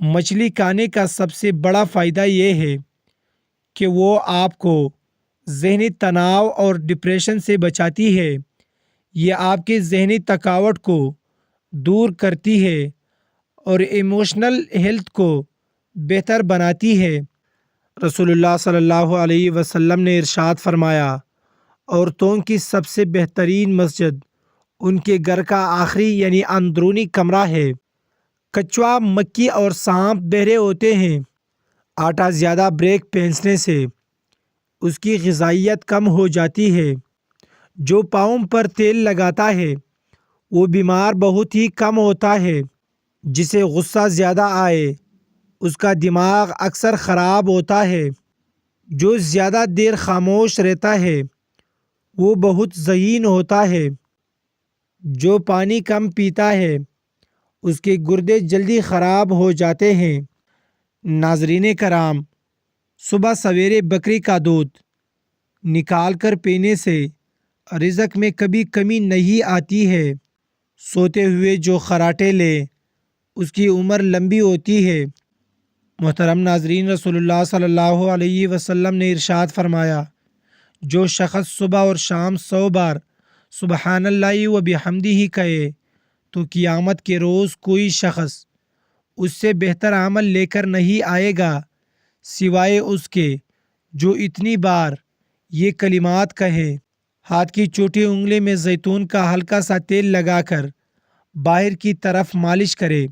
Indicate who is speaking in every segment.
Speaker 1: مچھلی کھانے کا سب سے بڑا فائدہ یہ ہے کہ وہ آپ کو ذہنی تناؤ اور ڈپریشن سے بچاتی ہے۔ یہ آپ کی ذہنی تھکاوٹ کو دور کرتی ہے اور ایموشنل ہیلتھ کو بہتر بناتی ہے۔ رسول اللہ صلی اللہ علیہ وسلم نے ارشاد فرمایا، عورتوں کی سب سے بہترین مسجد ان کے گھر کا آخری یعنی اندرونی کمرہ ہے۔ کچھوا، مکھی اور سانپ بہرے ہوتے ہیں۔ آٹا زیادہ بریک پہنچنے سے اس کی غذائیت کم ہو جاتی ہے۔ جو پاؤں پر تیل لگاتا ہے وہ بیمار بہت ہی کم ہوتا ہے۔ جسے غصہ زیادہ آئے اس کا دماغ اکثر خراب ہوتا ہے۔ جو زیادہ دیر خاموش رہتا ہے وہ بہت ذہین ہوتا ہے۔ جو پانی کم پیتا ہے اس کے گردے جلدی خراب ہو جاتے ہیں۔ ناظرین کرام، صبح سویرے بکری کا دودھ نکال کر پینے سے رزق میں کبھی کمی نہیں آتی ہے۔ سوتے ہوئے جو خراٹے لے اس کی عمر لمبی ہوتی ہے۔ محترم ناظرین، رسول اللہ صلی اللہ علیہ وسلم نے ارشاد فرمایا، جو شخص صبح اور شام 100 بار سبحان اللہ و بحمدہ کہے تو قیامت کے روز کوئی شخص اس سے بہتر عمل لے کر نہیں آئے گا سوائے اس کے جو اتنی بار یہ کلمات کہے۔ ہاتھ کی چھوٹی انگلی میں زیتون کا ہلکا سا تیل لگا کر باہر کی طرف مالش کرے،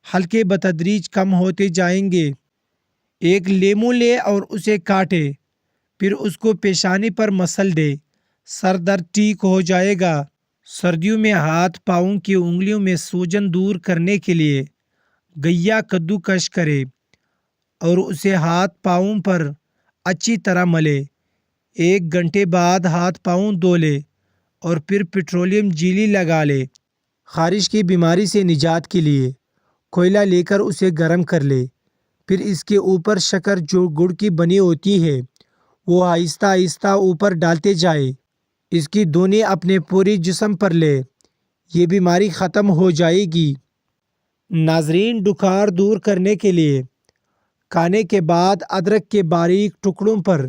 Speaker 1: ہلکے بتدریج کم ہوتے جائیں گے۔ ایک لیموں لے اور اسے کاٹے، پھر اس کو پیشانی پر مسل دے، سر درد ٹھیک ہو جائے گا۔ سردیوں میں ہاتھ پاؤں کی انگلیوں میں سوجن دور کرنے کے لیے گیا کدو کش کرے اور اسے ہاتھ پاؤں پر اچھی طرح ملے۔ 1 گھنٹے بعد ہاتھ پاؤں دھو لے اور پھر پیٹرولیم جیلی لگا لے۔ خارش کی بیماری سے نجات کے لیے کوئلہ لے کر اسے گرم کر لے، پھر اس کے اوپر شکر جو گڑ کی بنی ہوتی ہے وہ آہستہ آہستہ اوپر ڈالتے جائے۔ اس کی دھونی اپنے پورے جسم پر لے، یہ بیماری ختم ہو جائے گی۔ ناظرین، ڈکار دور کرنے کے لیے کھانے کے بعد ادرک کے باریک ٹکڑوں پر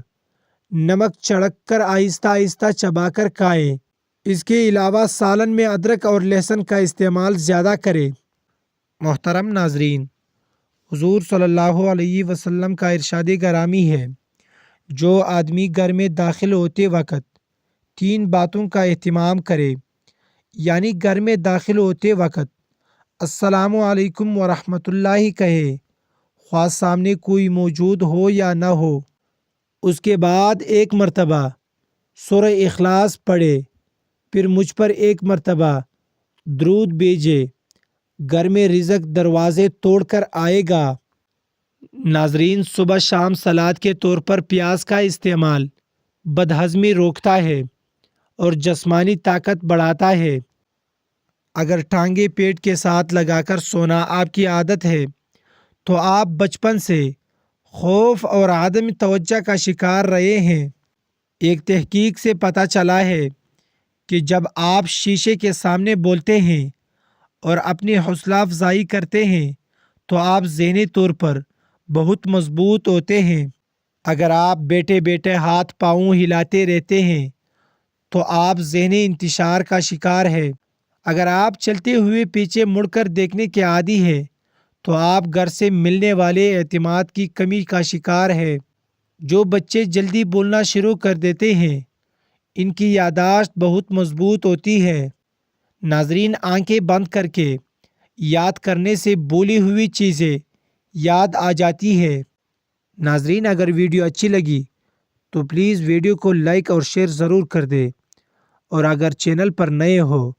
Speaker 1: نمک چھڑک کر آہستہ آہستہ چبا کر کھائیں۔ اس کے علاوہ سالن میں ادرک اور لہسن کا استعمال زیادہ کریں۔ محترم ناظرین، حضور صلی اللہ علیہ وسلم کا ارشاد گرامی ہے، جو آدمی گھر میں داخل ہوتے وقت 3 باتوں کا اہتمام کرے، یعنی گھر میں داخل ہوتے وقت السلام علیکم ورحمۃ اللہ کہے، خواہ سامنے کوئی موجود ہو یا نہ ہو۔ اس کے بعد 1 مرتبہ سورہ اخلاص پڑھے، پھر مجھ پر 1 مرتبہ درود بھیجے، گھر میں رزق دروازے توڑ کر آئے گا۔ ناظرین، صبح شام سلاد کے طور پر پیاز کا استعمال بدہضمی روکتا ہے اور جسمانی طاقت بڑھاتا ہے۔ اگر ٹانگیں پیٹ کے ساتھ لگا کر سونا آپ کی عادت ہے تو آپ بچپن سے خوف اور عدم توجہ کا شکار رہے ہیں۔ ایک تحقیق سے پتہ چلا ہے کہ جب آپ شیشے کے سامنے بولتے ہیں اور اپنی حوصلہ افزائی کرتے ہیں تو آپ ذہنی طور پر بہت مضبوط ہوتے ہیں۔ اگر آپ بیٹھے بیٹھے ہاتھ پاؤں ہلاتے رہتے ہیں تو آپ ذہنی انتشار کا شکار ہے۔ اگر آپ چلتے ہوئے پیچھے مڑ کر دیکھنے کے عادی ہیں تو آپ گھر سے ملنے والے اعتماد کی کمی کا شکار ہے۔ جو بچے جلدی بولنا شروع کر دیتے ہیں ان کی یادداشت بہت مضبوط ہوتی ہے۔ ناظرین، آنکھیں بند کر کے یاد کرنے سے بولی ہوئی چیزیں یاد آ جاتی ہے۔ ناظرین، اگر ویڈیو اچھی لگی تو پلیز ویڈیو کو لائک اور شیئر ضرور کر دے، اور اگر چینل پر نئے ہو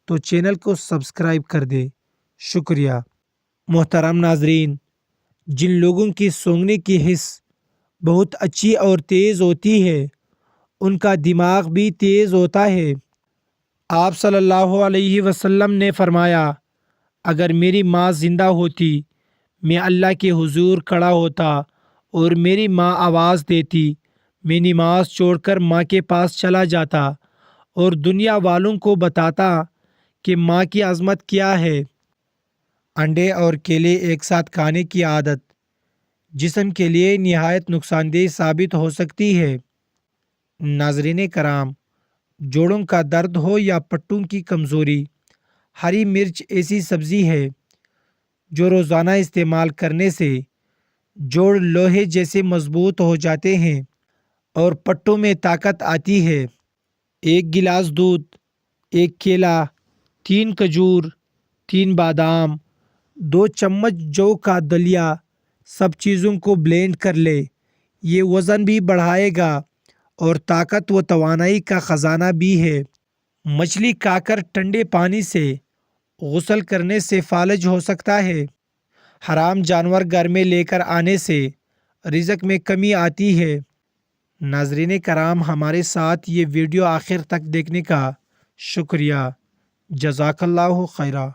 Speaker 1: تو چینل کو سبسکرائب کر دے۔ شکریہ۔ محترم ناظرین، جن لوگوں کی سونگنے کی حس بہت اچھی اور تیز ہوتی ہے ان کا دماغ بھی تیز ہوتا ہے۔ آپ صلی اللہ علیہ وسلم نے فرمایا، اگر میری ماں زندہ ہوتی میں اللہ کے حضور کھڑا ہوتا اور میری ماں آواز دیتی، میں نماز چھوڑ کر ماں کے پاس چلا جاتا اور دنیا والوں کو بتاتا کہ ماں کی عظمت کیا ہے۔ انڈے اور کیلے ایک ساتھ کھانے کی عادت جسم کے لیے نہایت نقصان دہ ثابت ہو سکتی ہے۔ ناظرین کرام، جوڑوں کا درد ہو یا پٹوں کی کمزوری، ہری مرچ ایسی سبزی ہے جو روزانہ استعمال کرنے سے جوڑ لوہے جیسے مضبوط ہو جاتے ہیں اور پٹوں میں طاقت آتی ہے۔ 1 گلاس دودھ، 1 کیلا، 3 کھجور، 3 بادام، 2 چمچ جو کا دلیا، سب چیزوں کو بلینڈ کر لے۔ یہ وزن بھی بڑھائے گا اور طاقت و توانائی کا خزانہ بھی ہے۔ مچھلی کھا کر ٹھنڈے پانی سے غسل کرنے سے فالج ہو سکتا ہے۔ حرام جانور گھر میں لے کر آنے سے رزق میں کمی آتی ہے۔ ناظرین کرام، ہمارے ساتھ یہ ویڈیو آخر تک دیکھنے کا شکریہ۔ جزاک اللہ خیرہ۔